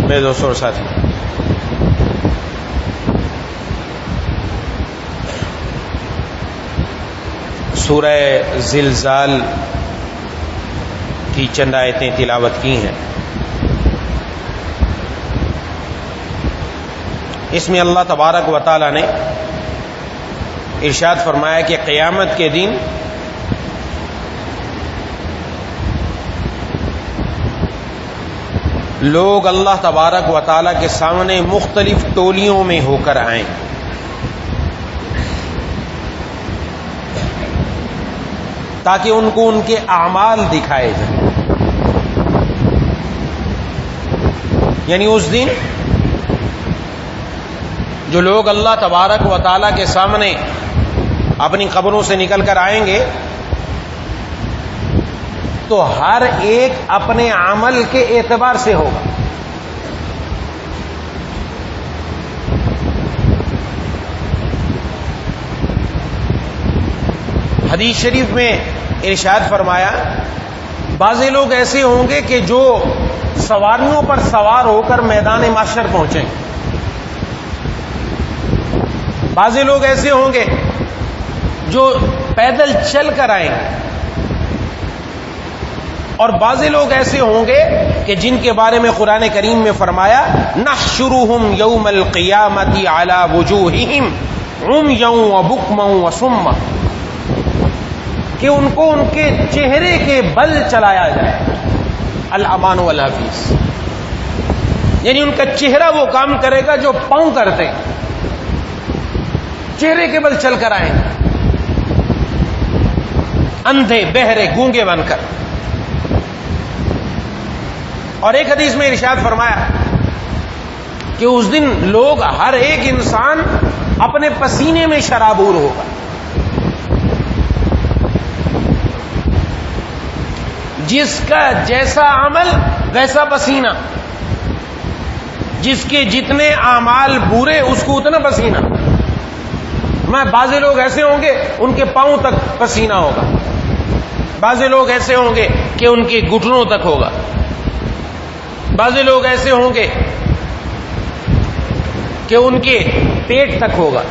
میرے دوستوں اور ساتھی، سورہ زلزال کی چند آیتیں تلاوت کی ہیں. اس میں اللہ تبارک و تعالی نے ارشاد فرمایا کہ قیامت کے دن لوگ اللہ تبارک و تعالی کے سامنے مختلف ٹولیوں میں ہو کر آئیں. تاکہ ان کو ان کے اعمال دکھائے جائیں. یعنی اس دن جو لوگ اللہ تبارک و تعالی کے سامنے اپنی قبروں سے نکل کر آئیں گے تو ہر ایک اپنے عمل کے اعتبار سے ہوگا. حدیث شریف میں ارشاد فرمایا بعض لوگ ایسے ہوں گے کہ جو سواریوں پر سوار ہو کر میدان محشر پہنچیں. بعض لوگ ایسے ہوں گے جو پیدل چل کر آئیں گے، اور بعض لوگ ایسے ہوں گے کہ جن کے بارے میں قرآن کریم میں فرمایا نحشرهم یوم القیامت علی وجوہہم عمیا وبکما وصما، کہ ان کو ان کے چہرے کے بل چلایا جائے. الامان والحفیظ، یعنی ان کا چہرہ وہ کام کرے گا جو پاؤں کرتے ہیں، چہرے کے بل چل کر آئیں گے، اندھے بہرے گونگے بن کر. اور ایک حدیث میں ارشاد فرمایا کہ اس دن لوگ ہر ایک انسان اپنے پسینے میں شرابور ہوگا. جس کا جیسا عمل ویسا پسینہ، جس کے جتنے اعمال برے اس کو اتنا پسینہ. بعض لوگ ایسے ہوں گے ان کے پاؤں تک پسینہ ہوگا، بعض لوگ ایسے ہوں گے کہ ان کے گھٹنوں تک ہوگا، بعض لوگ ایسے ہوں گے کہ ان کے پیٹ تک ہوگا،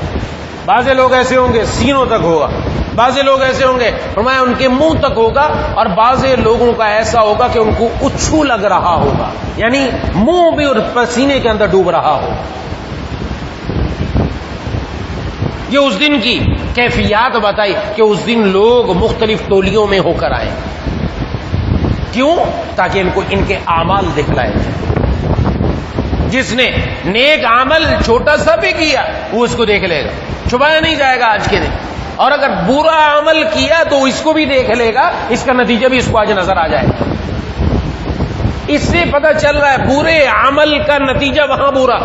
بعض لوگ ایسے ہوں گے سینوں تک ہوگا، بعض لوگ ایسے ہوں گے فرمایا ان کے منہ تک ہوگا، اور بعض لوگوں کا ایسا ہوگا کہ ان کو اچھو لگ رہا ہوگا، یعنی منہ بھی اور پسینے کے اندر ڈوب رہا ہوگا. یہ اس دن کی کیفیات بتائی کہ اس دن لوگ مختلف ٹولیوں میں ہو کر آئیں. کیوں؟ تاکہ ان کو ان کے اعمال دکھلائے جائیں. جس نے نیک عمل چھوٹا سا بھی کیا وہ اس کو دیکھ لے گا، چھپایا نہیں جائے گا آج کے دن. اور اگر برا عمل کیا تو اس کو بھی دیکھ لے گا، اس کا نتیجہ بھی اس کو آج نظر آ جائے گا. اس سے پتہ چل رہا ہے برے عمل کا نتیجہ وہاں برا.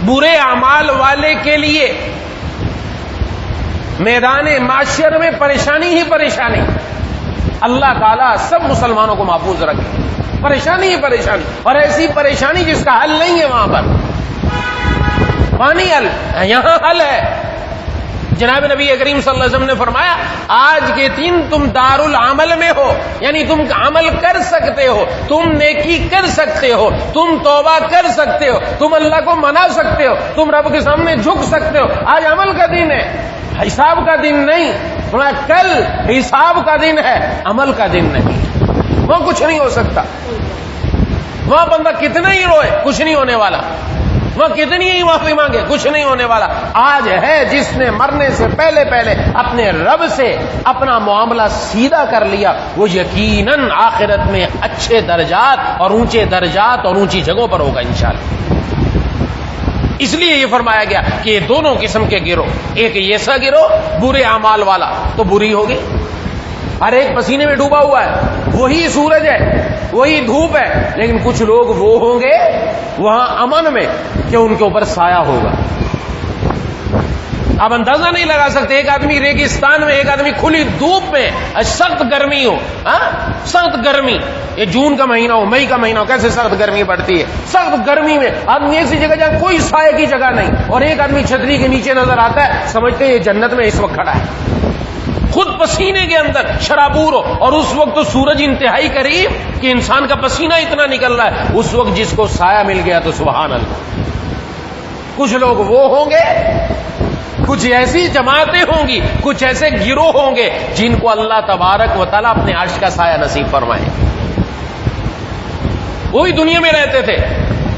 برے اعمال والے کے لیے میدان معاشر میں پریشانی ہی پریشانی. اللہ تعالیٰ سب مسلمانوں کو محفوظ رکھے. پریشانی ہی پریشانی، اور ایسی پریشانی جس کا حل نہیں ہے وہاں پر. پانی حل، یہاں حل ہے. جناب نبی کریم صلی اللہ علیہ وسلم نے فرمایا آج کے دن تم دار العمل میں ہو، یعنی تم عمل کر سکتے ہو، تم نیکی کر سکتے ہو، تم توبہ کر سکتے ہو، تم اللہ کو منا سکتے ہو، تم رب کے سامنے جھک سکتے ہو. آج عمل کا دن ہے، حساب کا دن نہیں. کل حساب کا دن ہے، عمل کا دن نہیں. وہاں کچھ نہیں ہو سکتا. وہاں بندہ کتنا ہی روئے کچھ نہیں ہونے والا، وہاں کتنی ہی معافی مانگے کچھ نہیں ہونے والا. آج ہے جس نے مرنے سے پہلے اپنے رب سے اپنا معاملہ سیدھا کر لیا، وہ یقیناً آخرت میں اچھے درجات اور اونچے درجات اور اونچی جگہوں پر ہوگا انشاءاللہ. اس لیے یہ فرمایا گیا کہ یہ دونوں قسم کے گروہ، ایک ایسا گروہ برے اعمال والا تو بری ہوگی، ہر ایک پسینے میں ڈوبا ہوا ہے، وہی سورج ہے وہی دھوپ ہے. لیکن کچھ لوگ وہ ہوں گے وہاں امن میں کہ ان کے اوپر سایہ ہوگا. آپ اندازہ نہیں لگا سکتے، ایک آدمی ریگستان میں، ایک آدمی کھلی دھوپ میں، سخت گرمی ہو، سخت گرمی، یہ جون کا مہینہ ہو، مئی کا مہینہ ہو، کیسے سخت گرمی پڑتی ہے. سخت گرمی میں آدمی ایسی جگہ جہاں کوئی سائے کی جگہ نہیں، اور ایک آدمی چھتری کے نیچے نظر آتا ہے، سمجھتے ہیں یہ جنت میں اس وقت کھڑا ہے. خود پسینے کے اندر شرابور ہو، اور اس وقت تو سورج انتہائی قریب کہ انسان کا پسینہ اتنا نکل رہا ہے، اس وقت جس کو سایہ مل گیا تو سبحان اللہ۔ کچھ لوگ وہ ہوں گے، کچھ ایسی جماعتیں ہوں گی، کچھ ایسے گروہ ہوں گے جن کو اللہ تبارک و تعالیٰ اپنے عرش کا سایہ نصیب فرمائے۔ وہی دنیا میں رہتے تھے،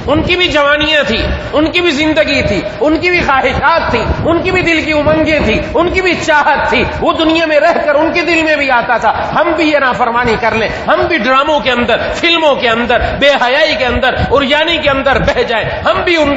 ان کی بھی جوانیاں تھی، ان کی بھی زندگی تھی، ان کی بھی خواہشات تھی، ان کی بھی دل کی امنگیں تھی، ان کی بھی چاہت تھی، وہ دنیا میں رہ کر ان کے دل میں بھی آتا تھا ہم بھی یہ نافرمانی کر لیں، ہم بھی ڈراموں کے اندر، فلموں کے اندر، بے حیائی کے اندر، عریانی کے اندر بہ جائیں، ہم بھی ان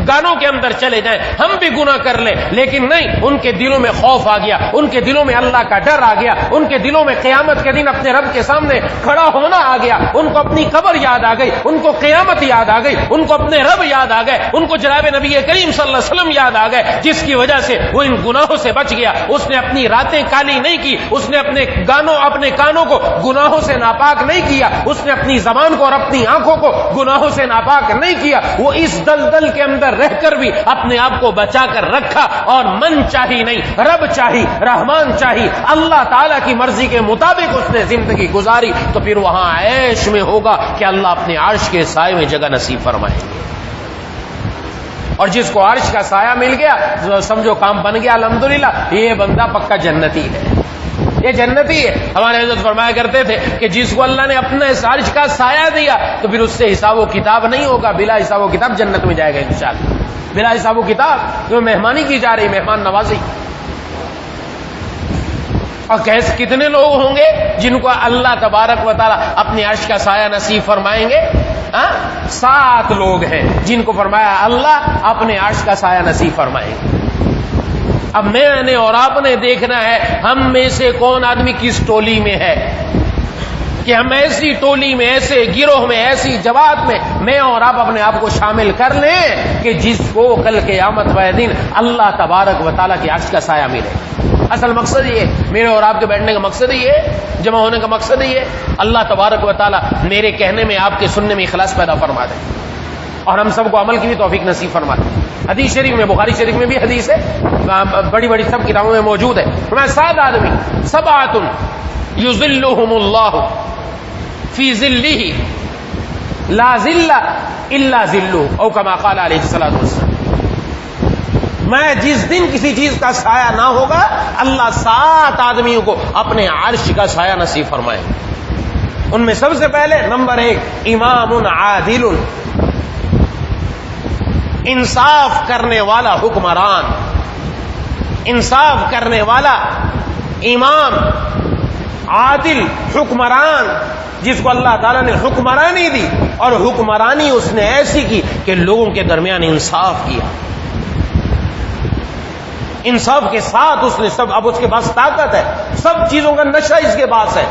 گانوں کے اندر چلے جائیں، ہم بھی گناہ کر لیں۔ لیکن نہیں، ان کے دلوں میں خوف آ گیا، ان کے دلوں میں اللہ کا ڈر آ گیا، ان کے دلوں میں قیامت کے دن اپنے رب کے سامنے کھڑا ہونا آ گیا، ان کو اپنی قبر یاد آ گئی، ان کو قیامت یاد آ گئی، ان کو اپنے رب یاد آ گئے، ان کو جناب نبی کریم صلی اللہ علیہ وسلم یاد آ گئے، جس کی وجہ سے وہ ان گناہوں سے بچ گیا۔ اس نے اپنی راتیں کالی نہیں کی، اس نے اپنے کانوں کو گناہوں سے ناپاک نہیں کیا، اس نے اپنی زبان کو اور اپنی آنکھوں کو گناہوں سے ناپاک نہیں کیا۔ وہ اس دلدل کے اندر رہ کر بھی اپنے آپ کو بچا کر رکھا، اور من چاہی نہیں، رب چاہی، رحمان چاہی، اللہ تعالی کی مرضی کے مطابق اس نے زندگی گزاری، تو پھر وہاں عیش میں ہوگا کہ اللہ اپنے عرش کے سائے میں جگہ نصیب فرمائیں گے۔ اور جس کو عرش کا سایہ مل گیا سمجھو کام بن گیا، الحمدللہ، یہ بندہ پکا جنتی ہے، یہ جنتی ہے۔ ہمارے حضرت فرمایا کرتے تھے کہ جس کو اللہ نے اپنا اس عرش کا سایہ دیا تو پھر اس سے حساب و کتاب نہیں ہوگا، بلا حساب و کتاب جنت میں جائے گا انشاءاللہ، بلا حساب و کتاب۔ تو مہمانی کی جا رہی، مہمان نوازی۔ اور کتنے لوگ ہوں گے جن کو اللہ تبارک و تعالی اپنے عرش کا سایہ نصیب فرمائیں گے؟ 7 لوگ ہیں جن کو فرمایا اللہ اپنے عرش کا سایہ نصیب فرمائیں گے۔ اب میں نے اور آپ نے دیکھنا ہے ہم میں سے کون آدمی کس ٹولی میں ہے، کہ ہم ایسی ٹولی میں، ایسے گروہ میں، ایسی جماعت میں اور آپ اپنے آپ کو شامل کر لیں کہ جس کو کل قیامت والے دن اللہ تبارک و تعالیٰ کے عرش کا سایہ ملے۔ اصل مقصد یہ، میرے اور آپ کے بیٹھنے کا مقصد یہ ہے، جمع ہونے کا مقصد یہ، اللہ تبارک و تعالیٰ میرے کہنے میں، آپ کے سننے میں اخلاص پیدا فرما دے، اور ہم سب کو عمل کی بھی توفیق نصیب فرما دے۔ حدیث شریف میں، بخاری شریف میں بھی حدیث ہے، بڑی بڑی سب کتابوں میں موجود ہے۔ 7 آدمی، 7 یظلهم اللہ فی ظلہ لا ظل الا ظلہ، او کما قال علیہ الصلوۃ والسلام۔ میں جس دن کسی چیز کا سایہ نہ ہوگا، اللہ 7 آدمیوں کو اپنے عرش کا سایہ نصیب فرمائے۔ ان میں سب سے پہلے نمبر 1 امام عادل، انصاف کرنے والا حکمران، انصاف کرنے والا امام، عادل حکمران، جس کو اللہ تعالیٰ نے حکمرانی دی، اور حکمرانی اس نے ایسی کی کہ لوگوں کے درمیان انصاف کیا، انصاف کے ساتھ اس نے سب، اب اس کے پاس طاقت ہے، سب چیزوں کا نشہ اس کے پاس ہے،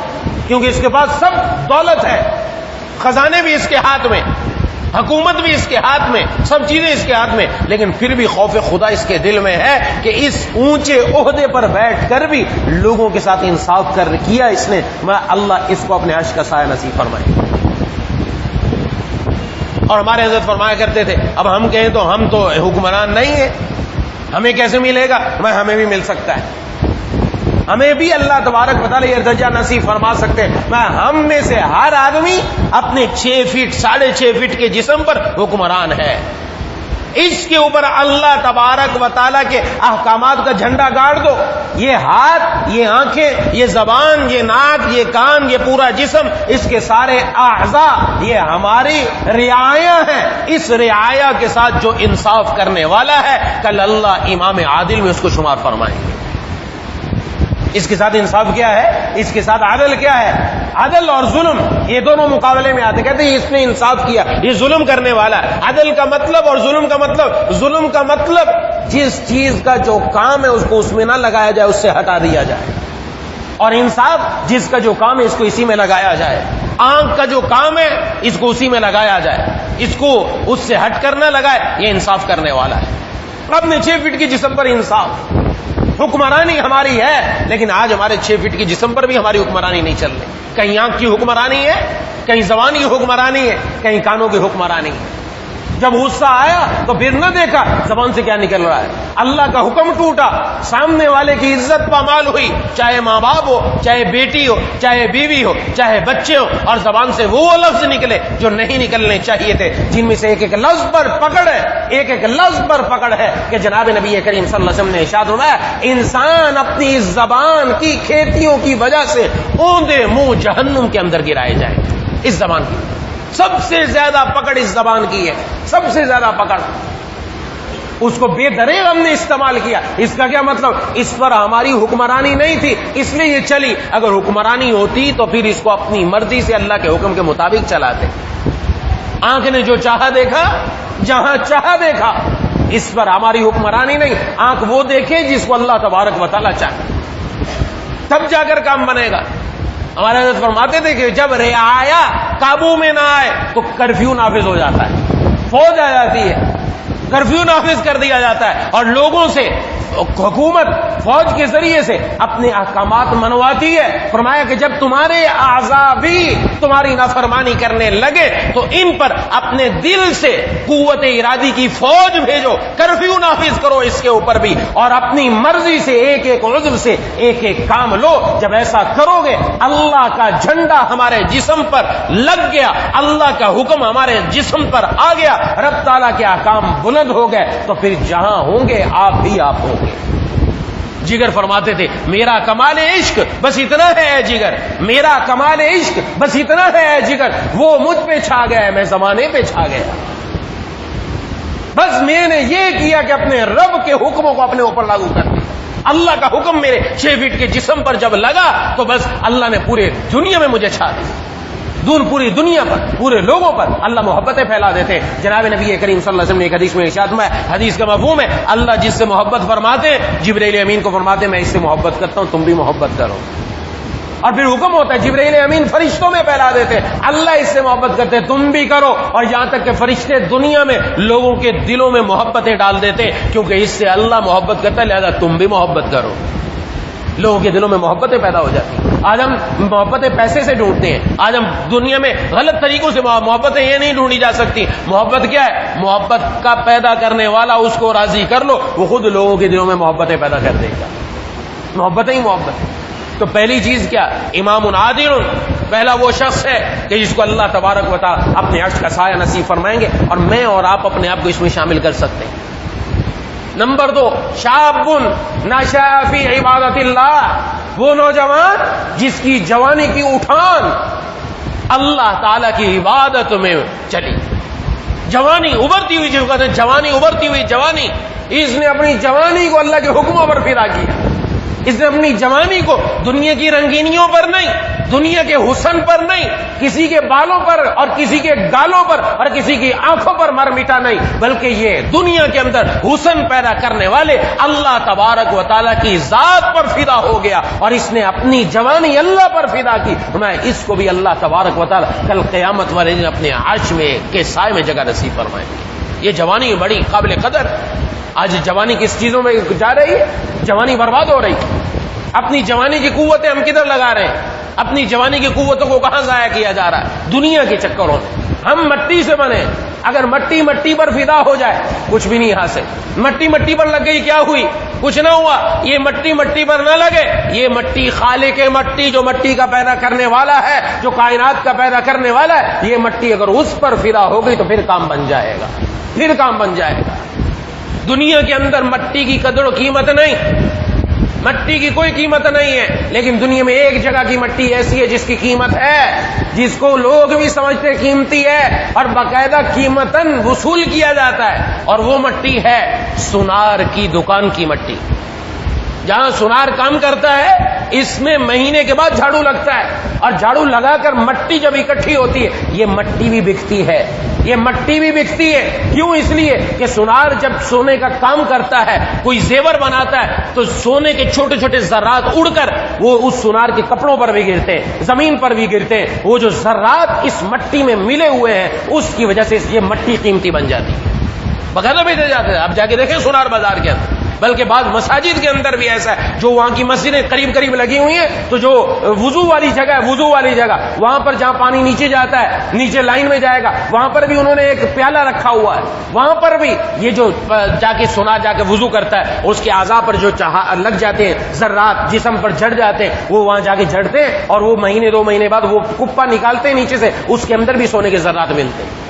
کیونکہ اس کے پاس سب دولت ہے، خزانے بھی اس کے ہاتھ میں، حکومت بھی اس کے ہاتھ میں، سب چیزیں اس کے ہاتھ میں، لیکن پھر بھی خوف خدا اس کے دل میں ہے کہ اس اونچے عہدے پر بیٹھ کر بھی لوگوں کے ساتھ انصاف کیا اس نے، میں اللہ اس کو اپنے عرش کا سایہ نصیب فرمائے۔ اور ہمارے حضرت فرمایا کرتے تھے، اب ہم کہیں تو ہم تو حکمران نہیں ہیں، ہمیں کیسے ملے گا؟ ہمیں بھی مل سکتا ہے، ہمیں بھی اللہ تبارک و تعالیٰ یہ درجہ نصیب فرما سکتے ہیں۔ ہم میں سے ہر آدمی اپنے 6 فٹ 6.5 فٹ کے جسم پر حکمران ہے، اس کے اوپر اللہ تبارک و تعالیٰ کے احکامات کا جھنڈا گاڑ دو۔ یہ ہاتھ، یہ آنکھیں، یہ زبان، یہ ناک، یہ کان، یہ پورا جسم، اس کے سارے اعضاء یہ ہماری رعایا ہیں۔ اس رعایا کے ساتھ جو انصاف کرنے والا ہے، کل اللہ امام عادل میں اس کو شمار فرمائیں گے۔ اس کے ساتھ انصاف کیا ہے؟ اس کے ساتھ عدل کیا ہے؟ عدل اور ظلم یہ دونوں مقابلے میں آتے، کہتے ہیں اس نے انصاف کیا، یہ ظلم کرنے والا ہے۔ عدل کا مطلب اور ظلم کا مطلب، ظلم کا مطلب جس چیز کا جو کام ہے اس کو اس میں نہ لگایا جائے، اس سے ہٹا دیا جائے، اور انصاف جس کا جو کام ہے اس کو اسی میں لگایا جائے۔ آنکھ کا جو کام ہے اس کو اسی میں لگایا جائے، اس کو اس سے ہٹ کر نہ لگائے، یہ انصاف کرنے والا ہے۔ اپنے 6 فٹ کی جسم پر انصاف، حکمرانی ہماری ہے، لیکن آج ہمارے 6 فٹ کی جسم پر بھی ہماری حکمرانی نہیں چل رہی۔ کہیں آنکھ کی حکمرانی ہے، کہیں زبان کی حکمرانی ہے، کہیں کانوں کی حکمرانی ہے۔ جب غصہ آیا تو پھر نہ دیکھا زبان سے کیا نکل رہا ہے. اللہ کا حکم ٹوٹا, سامنے والے کی عزت پامال ہوئی, چاہے ماں باپ ہو, چاہے بیٹی ہو, چاہے بیوی ہو, چاہے بچے ہو, اور زبان سے وہ لفظ نکلے جو نہیں نکلنے چاہیے تھے, جن میں سے ایک ایک لفظ پر پکڑ ہے, ایک ایک لفظ پر پکڑ ہے کہ جناب نبی کریم صلی اللہ علیہ وسلم نے ارشاد فرمایا انسان اپنی اس زبان کی کھیتیوں کی وجہ سے اوندے منہ جہنم کے اندر گرائے جائیں. اس زبان کی سب سے زیادہ پکڑ اس زبان کی ہے, سب سے زیادہ پکڑ. اس کو بے دریغ ہم نے استعمال کیا. اس کا کیا مطلب؟ اس پر ہماری حکمرانی نہیں تھی اس لیے یہ چلی. اگر حکمرانی ہوتی تو پھر اس کو اپنی مرضی سے اللہ کے حکم کے مطابق چلاتے. آنکھ نے جو چاہا دیکھا, جہاں چاہا دیکھا. اس پر ہماری حکمرانی نہیں. آنکھ وہ دیکھے جس کو اللہ تبارک و تعالیٰ چاہے, تب جا کر کام بنے گا. ہمارے حضرت فرماتے تھے کہ جب رعایا قابو میں نہ آئے تو کرفیو نافذ ہو جاتا ہے, فوج آ جاتی ہے, کرفیو نافذ کر دیا جاتا ہے, اور لوگوں سے حکومت فوج کے ذریعے سے اپنے احکامات منواتی ہے. فرمایا کہ جب تمہارے اعضاء بھی تمہاری نافرمانی کرنے لگے تو ان پر اپنے دل سے قوت ارادی کی فوج بھیجو, کرفیو نافذ کرو اس کے اوپر بھی, اور اپنی مرضی سے ایک ایک عضو سے ایک ایک کام لو. جب ایسا کرو گے اللہ کا جھنڈا ہمارے جسم پر لگ گیا, اللہ کا حکم ہمارے جسم پر آ گیا, رب تعالیٰ کے احکام بلند ہو گئے, تو پھر جہاں ہوں گے آپ بھی آپ ہوں گے. جگر فرماتے تھے میرا کمال عشق بس اتنا ہے اے جگر, میرا کمال عشق بس اتنا ہے اے جگر, وہ مجھ پہ چھا گیا میں زمانے پہ چھا گیا. بس میں نے یہ کیا کہ اپنے رب کے حکموں کو اپنے اوپر لاگو کر دیا. اللہ کا حکم میرے 6 فٹ کے جسم پر جب لگا تو بس اللہ نے پورے دنیا میں مجھے چھا دیا. پوری دنیا پر, پورے لوگوں پر اللہ محبتیں پھیلا دیتے. جناب نبی کریم صلی اللہ علیہ وسلم نے ایک حدیث میں ارشاد فرمایا, حدیث کا مفہوم ہے اللہ جس سے محبت فرماتے جبرائیل امین کو فرماتے میں اس سے محبت کرتا ہوں تم بھی محبت کرو. اور پھر حکم ہوتا ہے جبرائیل امین فرشتوں میں پھیلا دیتے اللہ اس سے محبت کرتے تم بھی کرو, اور یہاں تک کہ فرشتے دنیا میں لوگوں کے دلوں میں محبتیں ڈال دیتے کیونکہ اس سے اللہ محبت کرتا ہے لہذا تم بھی محبت کرو. لوگوں کے دلوں میں محبتیں پیدا ہو جاتی ہیں. آج ہم محبتیں پیسے سے ڈھونڈتے ہیں. آج ہم دنیا میں غلط طریقوں سے محبتیں یہ نہیں ڈھونڈی جا سکتی. محبت کیا ہے؟ محبت کا پیدا کرنے والا, اس کو راضی کر لو, وہ خود لوگوں کے دلوں میں محبتیں پیدا کر دے گا. محبتیں ہی محبت. تو پہلی چیز کیا؟ امام عادل, پہلا وہ شخص ہے کہ جس کو اللہ تبارک و تعالی اپنے عرش کا سایہ نصیب فرمائیں گے, اور میں اور آپ اپنے آپ کو اس میں شامل کر سکتے ہیں. نمبر 2, شاب نشأ فی عبادت اللہ, وہ نوجوان جس کی جوانی کی اٹھان اللہ تعالی کی عبادت میں چلی. جوانی ابھرتی ہوئی, جو کہتے ہیں جوانی ابھرتی ہوئی جوانی, اس نے اپنی جوانی کو اللہ کے حکموں پر فدا کیا. اس نے اپنی جوانی کو دنیا کی رنگینیوں پر نہیں, دنیا کے حسن پر نہیں, کسی کے بالوں پر اور کسی کے گالوں پر اور کسی کی آنکھوں پر مر مٹا نہیں, بلکہ یہ دنیا کے اندر حسن پیدا کرنے والے اللہ تبارک و تعالیٰ کی ذات پر فدا ہو گیا, اور اس نے اپنی جوانی اللہ پر فدا کی. میں اس کو بھی اللہ تبارک و تعالیٰ کل قیامت والے دن اپنے عرش میں کے سائے میں جگہ نصیب فرمائیں گے. یہ جوانی بڑی قابل قدر. آج جوانی کس چیزوں میں جا رہی ہے؟ جوانی برباد ہو رہی. اپنی جوانی کی قوتیں ہم کدھر لگا رہے ہیں؟ اپنی جوانی کی قوتوں کو کہاں ضائع کیا جا رہا ہے؟ دنیا کے چکروں میں. ہم مٹی سے بنے, اگر مٹی پر فدا ہو جائے کچھ بھی نہیں حاصل. مٹی پر لگ گئی کیا ہوئی؟ کچھ نہ ہوا. یہ مٹی پر نہ لگے, یہ مٹی خالق مٹی جو مٹی کا پیدا کرنے والا ہے, جو کائنات کا پیدا کرنے والا ہے, یہ مٹی اگر اس پر فدا ہو گئی تو پھر کام بن جائے گا, پھر کام بن جائے گا. دنیا کے اندر مٹی کی قدر و قیمت نہیں, مٹی کی کوئی قیمت نہیں ہے, لیکن دنیا میں ایک جگہ کی مٹی ایسی ہے جس کی قیمت ہے, جس کو لوگ بھی سمجھتے قیمتی ہے اور باقاعدہ قیمتاً وصول کیا جاتا ہے, اور وہ مٹی ہے سونار کی دکان کی مٹی. جہاں سونار کام کرتا ہے اس میں مہینے کے بعد جھاڑو لگتا ہے, اور جھاڑو لگا کر مٹی جب اکٹھی ہوتی ہے یہ مٹی بھی بکتی ہے, یہ مٹی بھی بکتی ہے. کیوں؟ اس لیے کہ سونار جب سونے کا کام کرتا ہے, کوئی زیور بناتا ہے, تو سونے کے چھوٹے چھوٹے ذرات اڑ کر وہ اس سونار کے کپڑوں پر بھی گرتے ہیں, زمین پر بھی گرتے ہیں. وہ جو ذرات اس مٹی میں ملے ہوئے ہیں اس کی وجہ سے یہ مٹی قیمتی بن جاتی ہے, باقاعدہ بھیجے جاتے ہیں. آپ جا کے دیکھیں سونار بازار کے اندر بلکہ بعض مساجد کے اندر بھی ایسا ہے، جو وہاں کی مسجدیں قریب قریب لگی ہوئی ہیں، تو جو وضو والی جگہ ہے، وضو والی جگہ، وہاں پر جہاں پانی نیچے جاتا ہے، نیچے لائن میں جائے گا، وہاں پر بھی انہوں نے ایک پیالہ رکھا ہوا ہے، وہاں پر بھی یہ جو جا کے وضو کرتا ہے، اس کے اعضاء پر جو لگ جاتے ہیں ذرات، جسم پر جھڑ جاتے ہیں، وہ وہاں جا کے جھڑتے ہیں، اور وہ مہینے 2 مہینے بعد وہ کپا نکالتے ہیں نیچے سے، اس کے اندر بھی سونے کے ذرات ملتے ہیں۔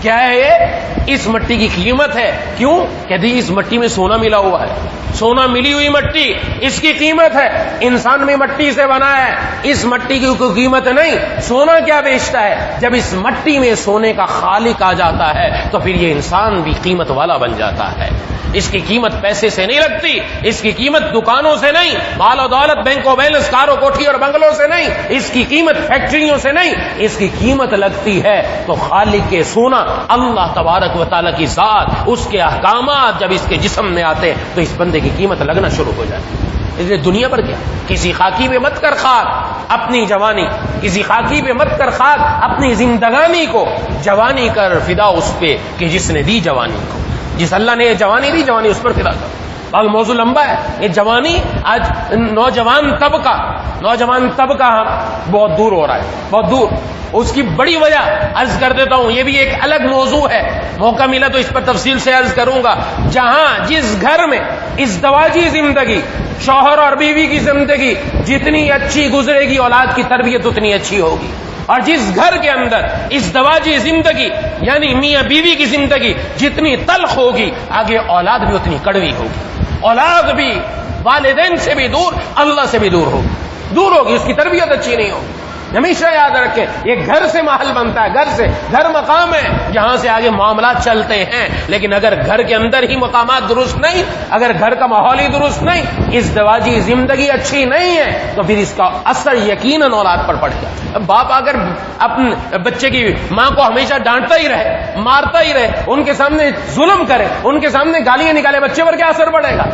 کیا ہے یہ؟ اس مٹی کی قیمت ہے۔ کیوں؟ کہتے ہیں اس مٹی میں سونا ملا ہوا ہے، سونا ملی ہوئی مٹی، اس کی قیمت ہے۔ انسان بھی مٹی سے بنا ہے، اس مٹی کی کوئی قیمت نہیں۔ سونا کیا بیچتا ہے؟ جب اس مٹی میں سونے کا خالق آ جاتا ہے تو پھر یہ انسان بھی قیمت والا بن جاتا ہے۔ اس کی قیمت پیسے سے نہیں لگتی، اس کی قیمت دکانوں سے نہیں، مال و دولت، بینک و بیلنس، کار و کوٹھی اور بنگلوں سے نہیں، اس کی قیمت فیکٹریوں سے نہیں، اس کی قیمت لگتی ہے تو خالق کے سونا اللہ تبارک و تعالیٰ کی ذات، اس کے احکامات جب اس کے جسم میں آتے ہیں تو اس بندے کی قیمت لگنا شروع ہو جاتی ہے۔ اس لیے دنیا پر کیا، کسی خاکی پہ مت کر خاک اپنی جوانی، کسی خاکی پہ مت کر خاک اپنی زندگانی کو، جوانی کر فدا اس پہ کہ جس نے دی جوانی کو، جس اللہ نے یہ جوانی دی، جوانی اس پر فدا کر۔ بہت موضوع لمبا ہے یہ جوانی۔ آج نوجوان طبقہ بہت دور ہو رہا ہے، بہت دور۔ اس کی بڑی وجہ عرض کر دیتا ہوں، یہ بھی ایک الگ موضوع ہے، موقع ملا تو اس پر تفصیل سے عرض کروں گا۔ جہاں جس گھر میں ازدواجی زندگی، شوہر اور بیوی کی زندگی جتنی اچھی گزرے گی، اولاد کی تربیت اتنی اچھی ہوگی، اور جس گھر کے اندر ازدواجی زندگی یعنی میاں بیوی کی زندگی جتنی تلخ ہوگی، آگے اولاد بھی اتنی کڑوی ہوگی، اولاد بھی والدین سے بھی دور، اللہ سے بھی دور ہوگی، اس کی تربیت اچھی نہیں ہوگی۔ ہمیشہ یاد رکھیں، یہ گھر سے محل بنتا ہے، گھر مقام ہے جہاں سے آگے معاملات چلتے ہیں، لیکن اگر گھر کے اندر ہی مقامات درست نہیں، اگر گھر کا ماحول ہی درست نہیں، ازدواجی زندگی اچھی نہیں ہے، تو پھر اس کا اثر یقیناً اولاد پر پڑ گیا۔ باپ اگر اپنے بچے کی ماں کو ہمیشہ ڈانٹتا ہی رہے، مارتا ہی رہے، ان کے سامنے ظلم کرے، ان کے سامنے گالیاں نکالے، بچے پر کیا اثر پڑے گا؟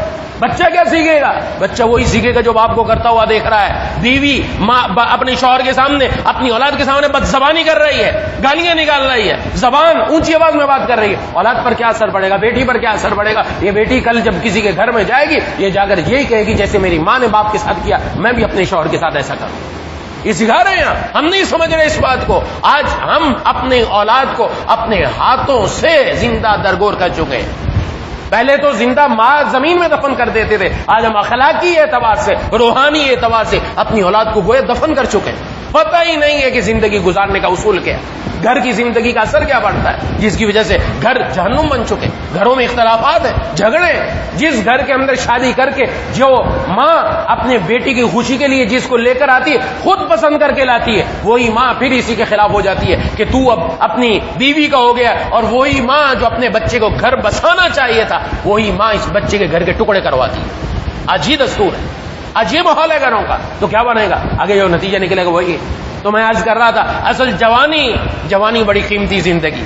بچہ کیا سیکھے گا؟ بچہ وہی سیکھے گا جو باپ کو کرتا ہوا دیکھ رہا ہے۔ بیوی ماں اپنے شوہر کے سامنے، اپنی اولاد کے سامنے بدزبانی کر رہی ہے، گالیاں نکال رہی ہے، زبان اونچی آواز میں بات کر رہی ہے، اولاد پر کیا اثر پڑے گا؟ بیٹی پر کیا اثر پڑے گا؟ یہ بیٹی کل جب کسی کے گھر میں جائے گی، یہ جا کر یہی کہے گی جیسے میری ماں نے باپ کے ساتھ کیا، میں بھی اپنے شوہر کے ساتھ ایسا کروں۔ یہ سکھا رہے ہیں، ہم نہیں سمجھ رہے اس بات کو۔ آج ہم اپنے اولاد کو اپنے ہاتھوں سے زندہ درگور کر چکے ہیں۔ پہلے تو زندہ ماں زمین میں دفن کر دیتے تھے، آج ہم اخلاقی اعتبار سے، روحانی اعتبار سے اپنی اولاد کو گویا دفن کر چکے ہیں۔ پتہ ہی نہیں ہے کہ زندگی گزارنے کا اصول کیا ہے، گھر کی زندگی کا اثر کیا پڑتا ہے، جس کی وجہ سے گھر جہنم بن چکے، گھروں میں اختلافات ہیں، جھگڑے۔ جس گھر کے اندر شادی کر کے جو ماں اپنے بیٹی کی خوشی کے لیے جس کو لے کر آتی ہے، خود پسند کر کے لاتی ہے، وہی ماں پھر اسی کے خلاف ہو جاتی ہے کہ تو اب اپنی بیوی کا ہو گیا، اور وہی ماں جو اپنے بچے کو گھر بسانا چاہیے تھا، وہی ماں اس بچے کے گھر کے ٹکڑے کرواتی ہے۔ آج یہ دستور ہے، آج یہ ماحول ہے گھروں کا، تو کیا بنے گا؟ آگے جو نتیجہ نکلے گا وہی ہے۔ تو میں عرض کر رہا تھا، اصل جوانی بڑی قیمتی زندگی،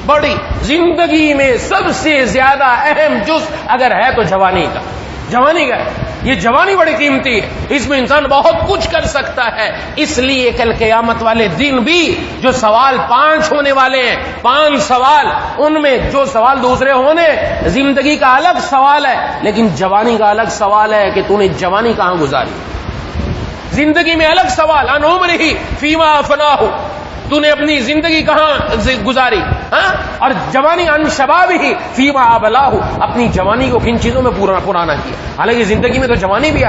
بڑی زندگی میں سب سے زیادہ اہم جز اگر ہے تو جوانی کا یہ جوانی بڑی قیمتی ہے، اس میں انسان بہت کچھ کر سکتا ہے۔ اس لیے کل قیامت والے دن بھی جو سوال 5 ہونے والے ہیں، 5 سوال، ان میں جو سوال دوسرے ہونے، زندگی کا الگ سوال ہے، لیکن جوانی کا الگ سوال ہے کہ تو نے جوانی کہاں گزاری۔ زندگی میں الگ سوال، ان عمرہ فیما افناہ، تو نے اپنی زندگی کہاں گزاری، اور جوانی ان شبابہ فیما ابلاہ، اپنی جوانی کو کن چیزوں میں پرانا کیا۔ حالانکہ زندگی میں تو جوانی بھی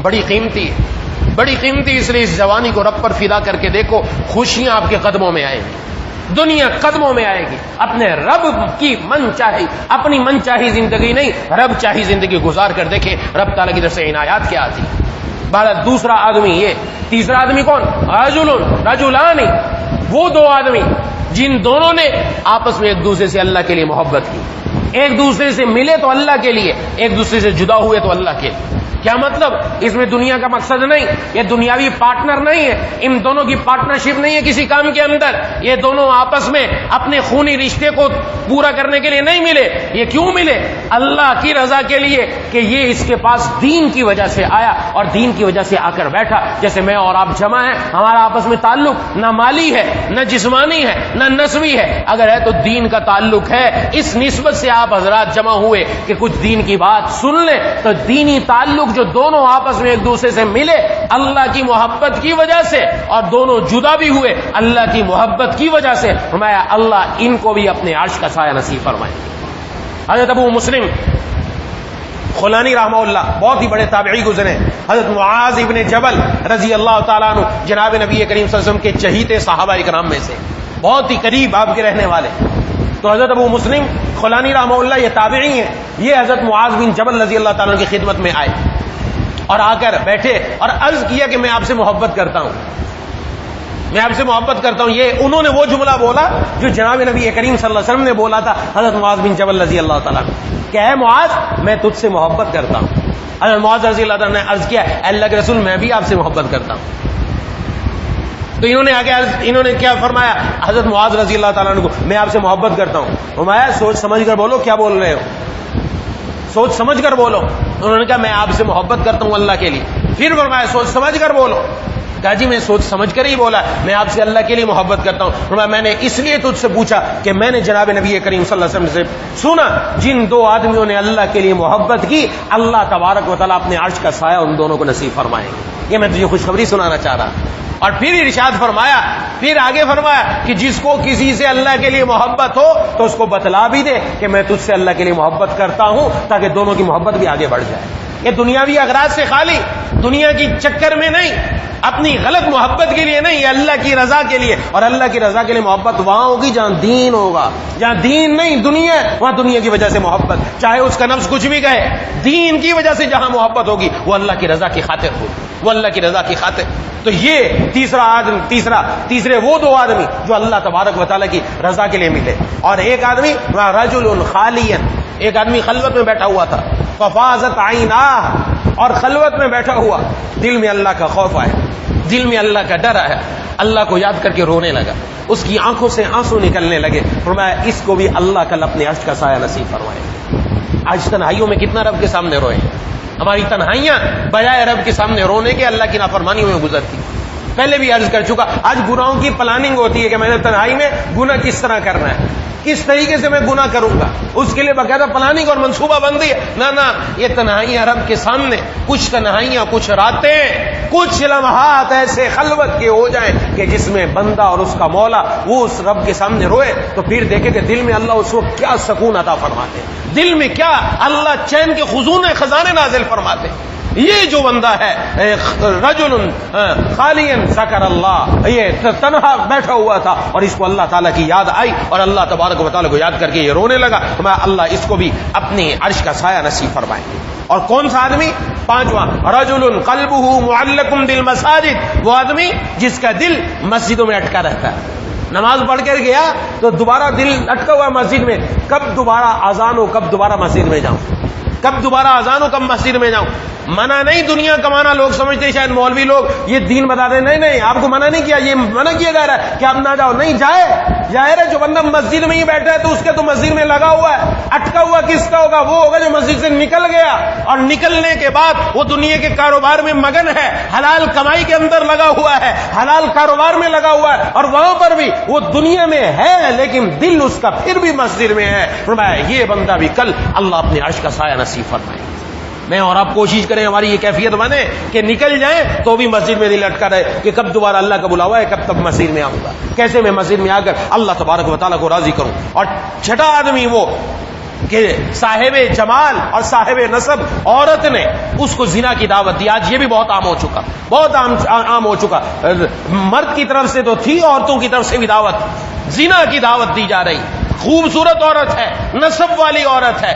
بڑی قیمتی ہے، بڑی قیمتی، اس لیے اس جوانی کو رب پر فدا کر کے دیکھو، خوشیاں آپ کے قدموں میں آئیں گی، دنیا قدموں میں آئے گی۔ اپنے رب کی اپنی من چاہی زندگی نہیں، رب چاہی زندگی گزار کر دیکھیں، رب تعالیٰ کی طرف سے عنایات کیا آتی۔ دوسرا آدمی یہ، تیسرا آدمی کون؟ رجلان، وہ 2 آدمی جن دونوں نے آپس میں ایک دوسرے سے اللہ کے لیے محبت کی، ایک دوسرے سے ملے تو اللہ کے لیے، ایک دوسرے سے جدا ہوئے تو اللہ کے لیے۔ کیا مطلب؟ اس میں دنیا کا مقصد نہیں، یہ دنیاوی پارٹنر نہیں ہے، ان دونوں کی پارٹنرشپ نہیں ہے کسی کام کے اندر، یہ دونوں آپس میں اپنے خونی رشتے کو پورا کرنے کے لیے نہیں ملے۔ یہ کیوں ملے؟ اللہ کی رضا کے لیے، کہ یہ اس کے پاس دین کی وجہ سے آیا اور دین کی وجہ سے آ کر بیٹھا۔ جیسے میں اور آپ جمع ہیں، ہمارا آپس میں تعلق نہ مالی ہے، نہ جسمانی ہے، نہ نسبی ہے، اگر ہے تو دین کا تعلق ہے۔ اس نسبت سے آپ حضرات جمع ہوئے کہ کچھ دین کی بات سن لیں، تو دینی تعلق جو دونوں آپس میں ایک دوسرے سے ملے اللہ کی محبت کی وجہ سے، اور دونوں جدا بھی ہوئے اللہ کی محبت کی وجہ سے، فرمایا اللہ ان کو بھی اپنے عرش کا سایہ نصیب فرمائے۔ حضرت ابو مسلم خولانی رحمہ اللہ بہت ہی بڑے تابعی گزرے، حضرت معاذ ابن جبل رضی اللہ تعالیٰ عنہ جناب نبی کریم صلی اللہ علیہ وسلم کے چہیتے صحابہ کرام میں سے، بہت ہی قریب آپ کے رہنے والے۔ تو حضرت ابو مسلم خولانی رحمہ اللہ یہ تابعی ہیں، یہ حضرت معاذ بن جبل رضی اللہ تعالیٰ عنہ کی خدمت میں آئے اور آ کر بیٹھے اور عرض کیا کہ میں آپ سے محبت کرتا ہوں، میں آپ سے محبت کرتا ہوں۔ یہ انہوں نے وہ جملہ بولا جو جناب نبی کریم صلی اللہ علیہ وسلم نے بولا تھا حضرت معاذ بن جبل رضی اللہ تعالیٰ عنہ، کہ اے معاذ میں تجھ سے محبت کرتا ہوں۔ حضرت معاذ رضی اللہ تعالیٰ نے عرض کیا اے اللہ کے رسول میں بھی آپ سے محبت کرتا ہوں۔ تو انہوں نے کیا فرمایا حضرت معاذ رضی اللہ تعالیٰ عنہ کو، میں آپ سے محبت کرتا ہوں۔ فرمایا سوچ سمجھ کر بولو کیا بول رہے ہو، سوچ سمجھ کر بولو۔ انہوں نے کہا میں آپ سے محبت کرتا ہوں اللہ کے لیے۔ پھر فرمایا سوچ سمجھ کر بولو۔ کہا جی میں سوچ سمجھ کر ہی بولا، میں آپ سے اللہ کے لیے محبت کرتا ہوں۔ فرمایا میں نے اس لیے تجھ سے پوچھا کہ میں نے جناب نبی کریم صلی اللہ علیہ وسلم سے سنا جن دو آدمیوں نے اللہ کے لیے محبت کی اللہ تبارک و تعالیٰ اپنے عرش کا سایہ ان دونوں کو نصیب فرمائے گے۔ یہ میں تجھے خوشخبری سنانا چاہ رہا۔ اور پھر ارشاد فرمایا، پھر آگے فرمایا کہ جس کو کسی سے اللہ کے لیے محبت ہو تو اس کو بتلا بھی دے کہ میں تجھ سے اللہ کے لیے محبت کرتا ہوں، تاکہ دونوں کی محبت بھی آگے بڑھ جائے۔ یہ دنیاوی اغراض سے خالی، دنیا کی چکر میں نہیں، اپنی غلط محبت کے لیے نہیں، یہ اللہ کی رضا کے لیے۔ اور اللہ کی رضا کے لیے محبت وہاں ہوگی جہاں دین ہوگا، جہاں دین نہیں دنیا، وہاں دنیا کی وجہ سے محبت، چاہے اس کا نفس کچھ بھی کہے، دین کی وجہ سے جہاں محبت ہوگی وہ اللہ کی رضا کی خاطر ہوگی، وہ اللہ کی رضا کی خاطر۔ تو یہ تیسرے وہ دو آدمی جو اللہ تبارک و تعالیٰ کی رضا کے لیے ملے۔ اور ایک آدمی رجل خالیا، ایک آدمی خلوت میں بیٹھا ہوا تھا، ففاضت عیناہ، اور خلوت میں بیٹھا ہوا دل میں اللہ کا خوف آیا، دل میں اللہ کا ڈر آیا، اللہ کو یاد کر کے رونے لگا، اس کی آنکھوں سے آنسو نکلنے لگے۔ فرمایا اس کو بھی اللہ کل اپنے عرش کا سایہ نصیب فرمائے۔ آج تنہائیوں میں کتنا رب کے سامنے روئے، ہماری تنہائیاں بجائے رب کے سامنے رونے کے اللہ کی نافرمانیوں میں گزرتی۔ پہلے بھی عرض کر چکا، آج گناہوں کی پلاننگ ہوتی ہے کہ میں نے تنہائی میں گناہ کس طرح کرنا ہے، کس طریقے سے میں گناہ کروں گا، اس کے لیے باقاعدہ پلاننگ اور منصوبہ بندی ہے۔ نہ یہ تنہائیاں رب کے سامنے، کچھ تنہائیاں، کچھ راتیں، کچھ لمحات ایسے خلوت کے ہو جائیں کہ جس میں بندہ اور اس کا مولا وہ اس رب کے سامنے روئے، تو پھر دیکھے کہ دل میں اللہ اس وقت کیا سکون عطا فرماتے ہیں، دل میں کیا اللہ چین کے خزانے نازل فرماتے ہیں۔ یہ جو بندہ ہے رجل خالیا ذکر اللہ، یہ تنہا بیٹھا ہوا تھا اور اس کو اللہ تعالیٰ کی یاد آئی اور اللہ تبارک و تعالیٰ کو یاد کر کے یہ رونے لگا، تو میں اللہ اس کو بھی اپنی عرش کا سایہ نصیب فرمائے۔ اور کون سا آدمی؟ پانچواں، رجل قلبہ معلق بالمساجد، وہ آدمی جس کا دل مسجدوں میں اٹکا رہتا ہے، نماز پڑھ کر گیا تو دوبارہ دل اٹکا ہوا مسجد میں، کب دوبارہ اذان ہو کب دوبارہ مسجد میں جاؤں، کب دوبارہ اذان ہو کب مسجد میں جاؤں۔ منع نہیں دنیا کمانا، لوگ سمجھتے ہیں شاید مولوی لوگ یہ دین بتا رہے ہیں، نہیں آپ کو منع نہیں کیا، یہ منع کیا جا رہا ہے کہ آپ نہ جاؤ، نہیں جائے۔ ظاہر ہے جو بندہ مسجد میں ہی بیٹھا ہے تو اس کے تو مسجد میں لگا ہوا ہے، اٹکا ہوا کس کا ہوگا؟ وہ ہوگا جو مسجد سے نکل گیا اور نکلنے کے بعد وہ دنیا کے کاروبار میں مگن ہے، حلال کمائی کے اندر لگا ہوا ہے، حلال کاروبار میں لگا ہوا ہے، اور وہاں پر بھی وہ دنیا میں ہے لیکن دل اس کا پھر بھی مسجد میں ہے۔ فرمایا یہ بندہ بھی کل اللہ اپنے عرش کا سایہ نصیب فرمائے۔ میں اور آپ کوشش کریں ہماری یہ کیفیت بنے کہ نکل جائیں تو بھی مسجد میں دل اٹکا رہے کہ کب دوبارہ اللہ کا بلاوا ہے، کب تک مسجد میں آؤں گا، کیسے میں مسجد میں آ کر اللہ تبارک و تعالیٰ کو راضی کروں۔ اور چھٹا آدمی وہ کہ صاحب جمال اور صاحب نسب عورت نے اس کو زنا کی دعوت دی۔ آج یہ بھی بہت عام ہو چکا، بہت عام ہو چکا، مرد کی طرف سے تو تھی، عورتوں کی طرف سے بھی دعوت، زنا کی دعوت دی جا رہی۔ خوبصورت عورت ہے، نسب والی عورت ہے،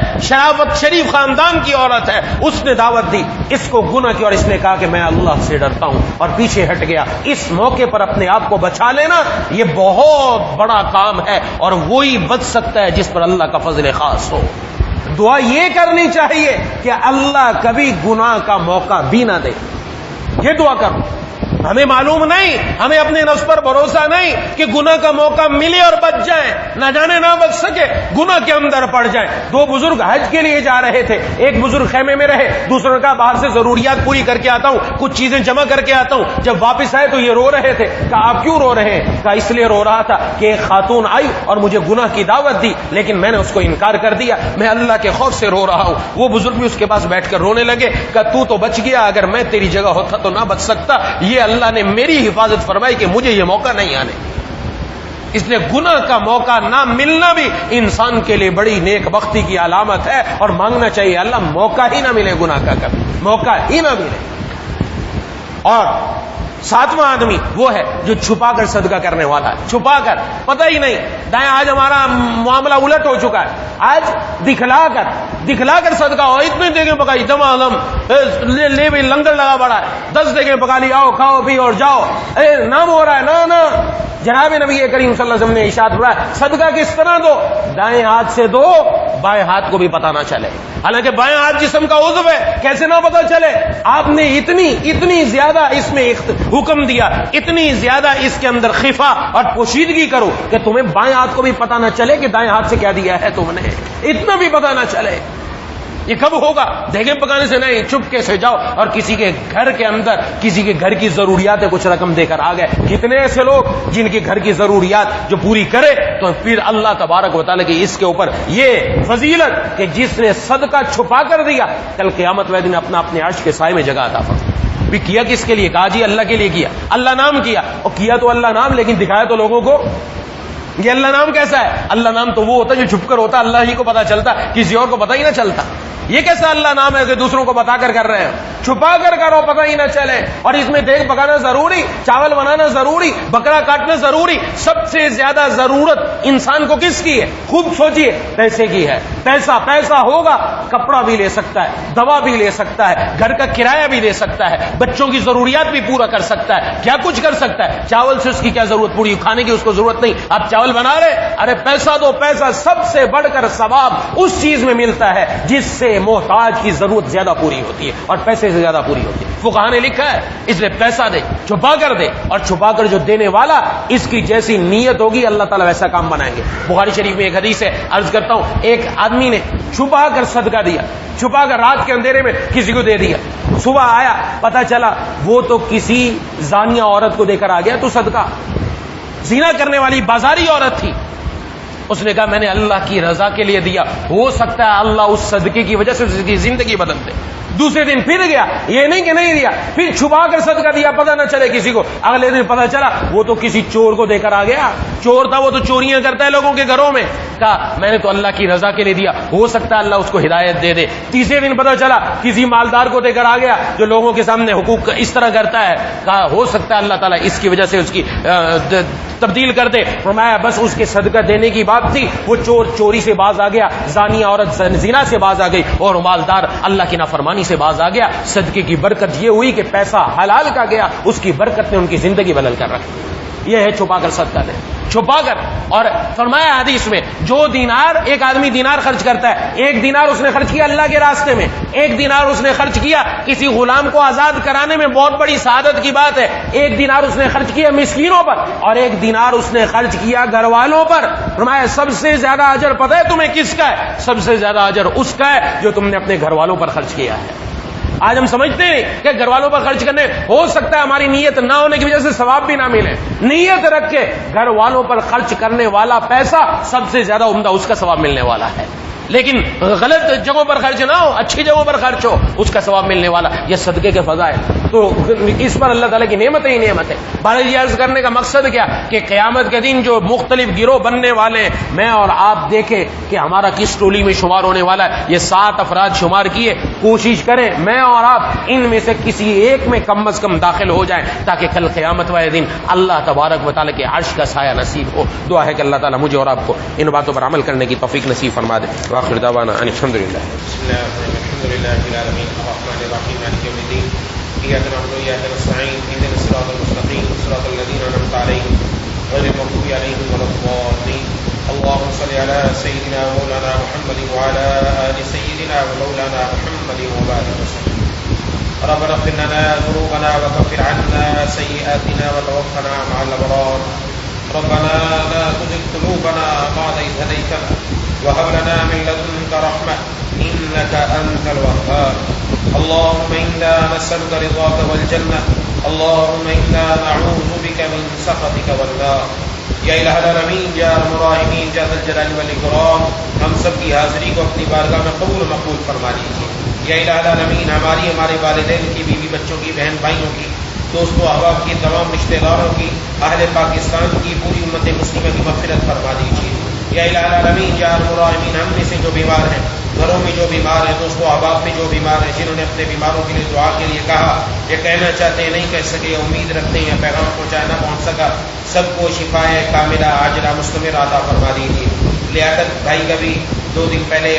شریف خاندان کی عورت ہے، اس نے دعوت دی، اس کو گناہ کی، اور اس نے کہا کہ میں اللہ سے ڈرتا ہوں اور پیچھے ہٹ گیا۔ اس موقع پر اپنے آپ کو بچا لینا یہ بہت بڑا کام ہے، اور وہی بچ سکتا ہے جس پر اللہ کا فضل خاص ہو۔ دعا یہ کرنی چاہیے کہ اللہ کبھی گناہ کا موقع بھی نہ دے. یہ دعا کرو. ہمیں معلوم نہیں, ہمیں اپنے نفس پر بھروسہ نہیں کہ گناہ کا موقع ملے اور بچ جائیں, نہ جانے نہ بچ سکے, گناہ کے اندر پڑ جائیں. دو بزرگ حج کے لیے جا رہے تھے, ایک بزرگ خیمے میں رہے, دوسرے نے کہا باہر سے ضروریات پوری کر کے آتا ہوں, کچھ چیزیں جمع کر کے آتا ہوں. جب واپس آئے تو یہ رو رہے تھے. کہا آپ کیوں رو رہے ہیں؟ کہا اس لیے رو رہا تھا کہ ایک خاتون آئی اور مجھے گناہ کی دعوت دی, لیکن میں نے اس کو انکار کر دیا, میں اللہ کے خوف سے رو رہا ہوں. وہ بزرگ بھی اس کے پاس بیٹھ کر رونے لگے. کہا تو بچ گیا, اگر میں تیری جگہ ہوتا تو نہ بچ سکتا. یہ اللہ نے میری حفاظت فرمائی کہ مجھے یہ موقع نہیں آنے. اس لیے گناہ کا موقع نہ ملنا بھی انسان کے لیے بڑی نیک بختی کی علامت ہے, اور مانگنا چاہیے اللہ موقع ہی نہ ملے گناہ کا, کبھی موقع ہی نہ ملے. اور ساتواں آدمی وہ ہے جو چھپا کر صدقہ کرنے والا ہے. چھپا کر, پتہ ہی نہیں. دائیں آج ہمارا معاملہ الٹ ہو چکا ہے. آج دکھلا کر صدقہ ہو, اتنے دیگیں پکائی دمادم, لے بھی لنگر لگا پڑا ہے, 10 دیگیں پکا لی, آؤ کھاؤ پی اور جاؤ. نام ہو رہا ہے نا. جناب نبی کریم صلی اللہ علیہ وسلم نے ارشاد فرمایا صدقہ کس طرح دو, دائیں ہاتھ سے دو, بائیں ہاتھ کو بھی پتہ نہ چلے. حالانکہ بائیں ہاتھ جسم کا عضو ہے, کیسے نہ پتہ چلے؟ آپ نے اتنی زیادہ اس میں حکم دیا, اتنی زیادہ اس کے اندر خفا اور پوشیدگی کرو کہ تمہیں بائیں ہاتھ کو بھی پتہ نہ چلے کہ دائیں ہاتھ سے کیا دیا ہے تم نے, اتنا بھی پتہ نہ چلے. یہ کب ہوگا؟ دیگیں پکانے سے نہیں, چپکے سے جاؤ اور کسی کے گھر کے اندر کسی کے گھر کی ضروریات ہے, کچھ رقم دے کر آ گئے. کتنے ایسے لوگ جن کے گھر کی ضروریات جو پوری کرے تو پھر اللہ تبارک و تعالیٰ کی اس کے اوپر یہ فضیلت کہ جس نے صدقہ چھپا کر دیا کل قیامت والے دن اپنا اپنے عرش کے سائے میں جگہ عطا فرمائے. بھی کیا کس کے لیے؟ کہا جی اللہ کے لیے کیا, اللہ نام کیا, اور کیا تو اللہ نام, لیکن دکھایا تو لوگوں کو. یہ اللہ نام کیسا ہے؟ اللہ نام تو وہ ہوتا ہے جو چھپ کر ہوتا, اللہ ہی کو پتا چلتا, کسی اور کو پتا ہی نہ چلتا. یہ کیسا اللہ نام ہے کہ دوسروں کو بتا کر رہے ہیں؟ چھپا کر کرو, پتہ ہی نہ چلے. اور اس میں دیگ پکانا ضروری, چاول بنانا ضروری, بکرا کاٹنا ضروری. سب سے زیادہ ضرورت انسان کو کس کی ہے؟ خوب سوچئے, پیسے کی ہے. پیسہ ہوگا کپڑا بھی لے سکتا ہے, دوا بھی لے سکتا ہے, گھر کا کرایہ بھی دے سکتا ہے, بچوں کی ضروریات بھی پورا کر سکتا ہے, کیا کچھ کر سکتا ہے. چاول سے اس کی کیا ضرورت پوری, کھانے کی اس کو ضرورت نہیں, آپ چاول بنا رہے, ارے پیسہ دو. پیسہ سب سے بڑھ کر ثواب اس چیز میں ملتا ہے جس سے محتاج کی ضرورت زیادہ پوری ہوتی ہے اور پیسے سے زیادہ پوری ہوتی ہے. فقہاء نے لکھا ہے اس لیے پیسہ دے, چھپا کر دے, اور چھپا کر جو دینے والا اس کی جیسی نیت ہوگی اللہ تعالیٰ ویسا کام بنائیں گے. بخاری شریف میں ایک حدیث ہے, عرض کرتا ہوں, ایک آدمی نے چھپا کر صدقہ دیا, چھپا کر رات کے اندھیرے میں کسی کو دے دیا. صبح آیا پتا چلا وہ تو کسی زانیہ عورت کو دے کر آ گیا, تو صدقہ زنا کرنے والی بازاری عورت تھی. اس نے کہا میں نے اللہ کی رضا کے لیے دیا, ہو سکتا ہے اللہ اس صدقے کی وجہ سے اس کی زندگی بدل دے. دوسرے دن پھر گیا, یہ نہیں کہ نہیں دیا, پھر چھپا کر صدقہ دیا, پتہ نہ چلے کسی کو. اگلے دن پتہ چلا وہ تو کسی چور کو دے کر آ گیا, چور تھا وہ تو چوریاں کرتا ہے لوگوں کے گھروں میں. کہا میں نے تو اللہ کی رضا کے لیے دیا, ہو سکتا ہے اللہ اس کو ہدایت دے دے. تیسرے دن پتہ چلا کسی مالدار کو دے کر آ گیا جو لوگوں کے سامنے حقوق اس طرح کرتا ہے. کہا ہو سکتا ہے اللہ تعالیٰ اس کی وجہ سے اس کی تبدیل کر دے. فرمایا بس اس کے صدقہ دینے کی بات تھی, وہ چور چوری سے باز آ گیا, زانی عورت زنا سے باز آ گئی, اور مالدار اللہ کی نافرمانی سے باز آ گیا. صدقے کی برکت یہ ہوئی کہ پیسہ حلال کا گیا, اس کی برکت نے ان کی زندگی بدل کر رکھی. یہ ہے چھپا کر صدقہ دے, چھپا کر. اور فرمایا حدیث میں جو دینار, ایک آدمی دینار خرچ کرتا ہے, ایک دینار اس نے خرچ کیا اللہ کے راستے میں, ایک دینار اس نے خرچ کیا کسی غلام کو آزاد کرانے میں, بہت بڑی سعادت کی بات ہے. ایک دینار اس نے خرچ کیا مسکینوں پر, اور ایک دینار اس نے خرچ کیا گھر والوں پر. فرمایا سب سے زیادہ اجر پتہ ہے تمہیں کس کا ہے؟ سب سے زیادہ اجر اس کا ہے جو تم نے اپنے گھر والوں پر خرچ کیا ہے. آج ہم سمجھتے ہیں کہ گھر والوں پر خرچ کرنے, ہو سکتا ہے ہماری نیت نہ ہونے کی وجہ سے ثواب بھی نہ ملے. نیت رکھ کے گھر والوں پر خرچ کرنے والا پیسہ سب سے زیادہ عمدہ اس کا ثواب ملنے والا ہے. لیکن غلط جگہوں پر خرچ نہ ہو, اچھی جگہوں پر خرچ ہو, اس کا ثواب ملنے والا. یہ صدقے کے فضائل, تو اس پر اللہ تعالیٰ کی نعمت ہی نعمت ہے. بارے یہ عرض کرنے کا مقصد کیا کہ قیامت کے دن جو مختلف گروہ بننے والے ہیں, میں اور آپ دیکھیں کہ ہمارا کس ٹولی میں شمار ہونے والا ہے. یہ 7 افراد شمار کیے, کوشش کریں میں اور آپ ان میں سے کسی ایک میں کم از کم داخل ہو جائیں, تاکہ کل قیامت والے دن اللہ تبارک و تعالیٰ کے عرش کا سایہ نصیب ہو. دعا ہے کہ اللہ تعالیٰ مجھے اور آپ کو ان باتوں پر عمل کرنے کی توفیق نصیب فرما دے. وآخر دعوانا ان الحمد للہ. الحمد لله رب العالمين الرحمن الرحيم مالك يوم الدين إياك نعبد وإياك نستعين اهدنا الصراط المستقيم صراط الذين أنعمت عليهم غير المغضوب عليهم ولا الضالين اللهم صل على سيدنا ومولانا محمد وعلى آل سيدنا ومولانا محمد وبارك وسلم. ربنا اغفر لنا ذنوبنا وكفر عنا سيئاتنا وتوفنا مع الأبرار. ربنا لا تزغ قلوبنا بعد إذ هديتنا وهب لنا من لدنك رحمة إنك أنت الوهاب. اللهم إنا نسألك رضاك والجنة. اللهم إنا نعوذ بك من سخطك والنار. یا الہ العالمین یا ارحم الراحمین یا ذا الجلال والاکرام، ہم سب کی حاضری کو اپنی بارگاہ میں قبول و مقبول فرما لیجیے. یا الہ العالمین ہمارے والدین کی، بیوی بچوں کی، بہن بھائیوں کی، دوست و احباب کی، تمام رشتہ داروں کی، اہل پاکستان کی، پوری امت مسلمہ کی مغفرت فرما دیجیے. یا الہ العالمین یا ارحم الراحمین ہم میں سے جو بیمار ہیں، گھروں میں جو بیمار ہیں، دوست و احباب میں جو بیمار ہیں، جنہوں نے اپنے بیماروں کے لیے دعا کے لیے کہا، یہ کہنا چاہتے ہیں نہیں کہہ سکے، امید رکھتے ہیں پیغام پہنچایا نہ پہنچ سکا، سب کو شفاء کاملہ عاجلہ مستمر عطا فرما دیجیے. لیاقت بھائی کا بھی 2 دن پہلے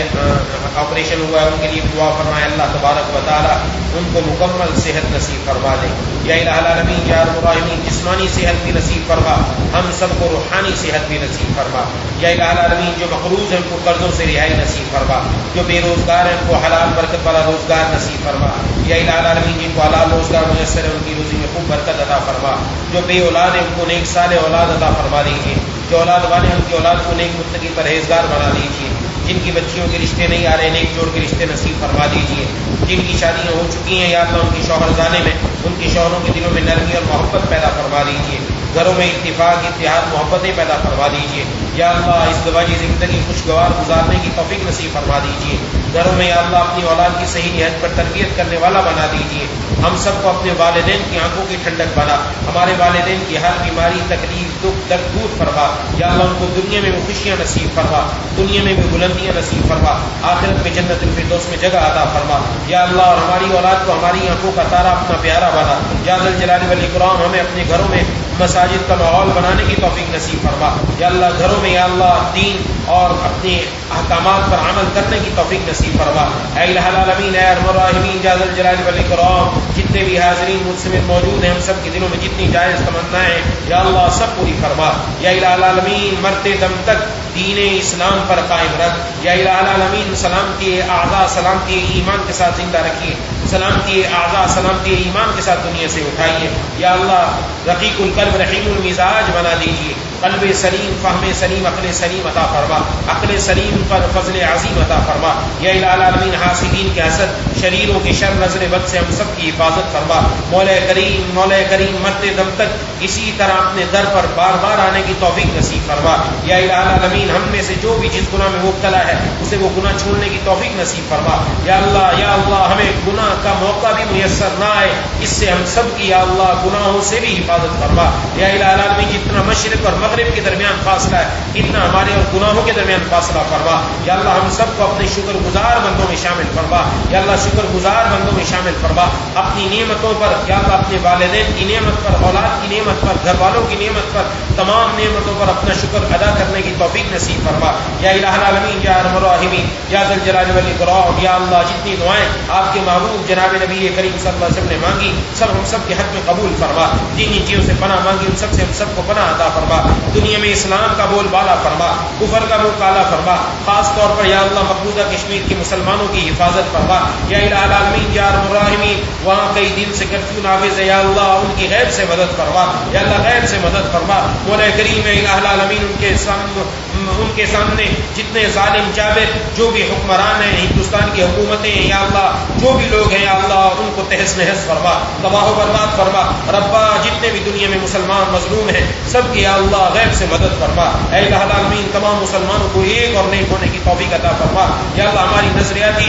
آپریشن ہوا ہے، ان کے لیے دعا فرمائے اللہ تبارک و تعالی ان کو مکمل صحت نصیب فرما دے. یا الہ العالمین یا ارحم الراحمین جسمانی صحت بھی نصیب فرما، ہم سب کو روحانی صحت بھی نصیب فرما. یا الہ العالمین جو مقروض ہیں ان کو قرضوں سے رہائی نصیب فرما، جو بے روزگار ہیں ان کو حلال برکت والا روزگار نصیب فرما. یا الہ العالمین جن کو حلال روزگار میسر ہے ان کی روزی میں خوب برکت عطا فرما. جو بے اولاد ہیں ان کو نیک صالح اولاد عطا فرما دیجیے. جو اولاد والے ہیں ان کی اولاد کو نیک متقی پرہیزگار بنا دیجیے. جن کی بچیوں کے رشتے نہیں آ رہے نیک جوڑ کے رشتے نصیب فرما دیجیے. جن کی شادیاں ہو چکی ہیں یا اللہ ان کی شوہر زانے میں ان کے شوہروں کے دلوں میں نرمی اور محبت پیدا فرما دیجیے. گھروں میں اتفاق اتحاد محبتیں پیدا فرما دیجیے. یا اللہ اس دواجی زندگی خوشگوار گزارنے کی توفیق نصیب فرما دیجیے. گھروں میں یا اللہ اپنی اولاد کی صحیح نہج پر تربیت کرنے والا بنا دیجیے. ہم سب کو اپنے والدین کی آنکھوں کی ٹھنڈک بنا. ہمارے والدین کی ہر بیماری تکلیف دکھ درد دور فرما. یا اللہ ان کو دنیا میں بھی خوشیاں نصیب فرما، دنیا میں بھی بلندیاں نصیب فرما، آخرت میں جنت الفردوس میں جگہ عطا فرما. یا اللہ اور ہماری اولاد کو ہماری آنکھوں کا تارا اپنا پیارا بنا. یا ذا الجلال والاکرام ہمیں اپنے گھروں میں مساجد کا ماحول بنانے کی توفیق نصیب فرما. یا اللہ گھروں میں یا اللہ دین اور اپنے احکامات پر عمل کرنے کی توفیق نصیب فرما. اے الہ العالمین اے ارحم الراحمین یا ذا الجلال والاکرام جتنے بھی حاضرین مجھ سے موجود ہیں ہم سب کے دلوں میں جتنی جائز تمنائیں ہیں یا اللہ سب پوری فرما. یا الہ العالمین مرتے دم تک دین اسلام پر قائم رکھ. یا الہ العالمین سلامتی اعضاء سلامتی ایمان کے ساتھ زندہ رکھیے. سلامتی اعضاء سلامتی ایمان کے ساتھ دنیا سے اٹھائیے. یا اللہ رقیق القلب رحیم المزاج بنا دیجیے. قلب سلیم، فہم سلیم، عقل سلیم عطا فرما. عقل سلیم پر فضل عظیم عطا فرما. یا الہ العالمین حاسدین کے حسد، شریروں کے شر، نظر بد سے ہم سب کی حفاظت فرما. مولا کریم مرتے دم تک اسی طرح اپنے در پر بار بار آنے کی توفیق نصیب فرما. یا الہ العالمین ہم میں سے جو بھی جس گناہ میں مبتلا ہے اسے وہ گناہ چھوڑنے کی توفیق نصیب فرما. یا اللہ ہمیں گناہ کا موقع بھی میسر نہ آئے، اس سے ہم سب کی یا اللہ گناہوں سے بھی حفاظت فرما. یا الہ العالمین جتنا مشرق اور مغرب کے درمیان فاصلہ ہے اتنا ہمارے اور گناہوں کے درمیان فاصلہ فرما. یا اللہ ہم سب کو اپنے شکر گزار بندوں میں شامل فرما. یا اللہ شکر گزار بندوں میں شامل فرما. اپنی نعمتوں پر یا اللہ اپنے والدین کی نعمت پر، اولاد کی نعمت پر، گھر والوں کی نعمت پر، تمام نعمتوں پر اپنا شکر ادا کرنے کی توفیق نصیب فرما. یا الہ العالمین یا ارحم الراحمین یا ذا الجلال والاکرام یا اللہ جتنی دعائیں آپ کے محبوب جناب نبی کریم صلی اللہ علیہ وسلم نے مانگی سب ہم سب کے حق میں قبول فرما. جن چیزوں سے پناہ مانگی ان سب سے ہم سب کو پناہ عطا فرما. دنیا میں اسلام کا بول بالا فرما، کفر کا منہ کالا فرما. خاص طور پر یا اللہ مقبوضہ کشمیر کے مسلمانوں کی حفاظت فرما. یا الہ العالمین یا ارحم الراحمین وہاں کئی دن سے کرفیو نافذ ہے یا اللہ ان کی غیب سے مدد فرما. یا اللہ غیب سے مدد فرما. مولا کریم الہ العالمین ان کے سامنے جتنے ظالم جابر جو بھی حکمران ہیں ہندوستان کی حکومتیں ہیں یا اللہ جو بھی لوگ ہیں یا اللہ ان کو تہس نہس فرما، تباہ و برباد فرما. ربا جتنے بھی دنیا میں مسلمان مظلوم ہیں سب کی یا اللہ غیب سے مدد فرما. اے الہ العالمین تمام مسلمانوں کو ایک اور نیک ہونے کی توفیق عطا فرما. یا اللہ ہماری نظریاتی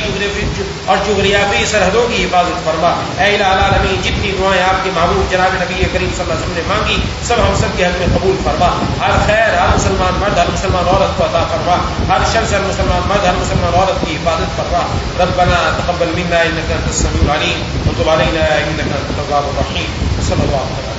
اور جغرافی سرحدوں کی حفاظت فرما. اے الہ العالمین جتنی دعائیں آپ کے محبوب جناب نبی کریم صلی اللہ علیہ وسلم نے مانگی سب ہم سب کے حق میں قبول فرما. ہر خیر ہر مسلمان مرد ہر مسلمان عورت کو عطا فرما. ہر شر سے ہر مسلمان مرد ہر مسلمان عورت کی حفاظت فرما. ربنا تقبل منا انك انت السميع العليم وتب علينا انك انت التواب الرحيم. صلی اللہ علیہ وسلم.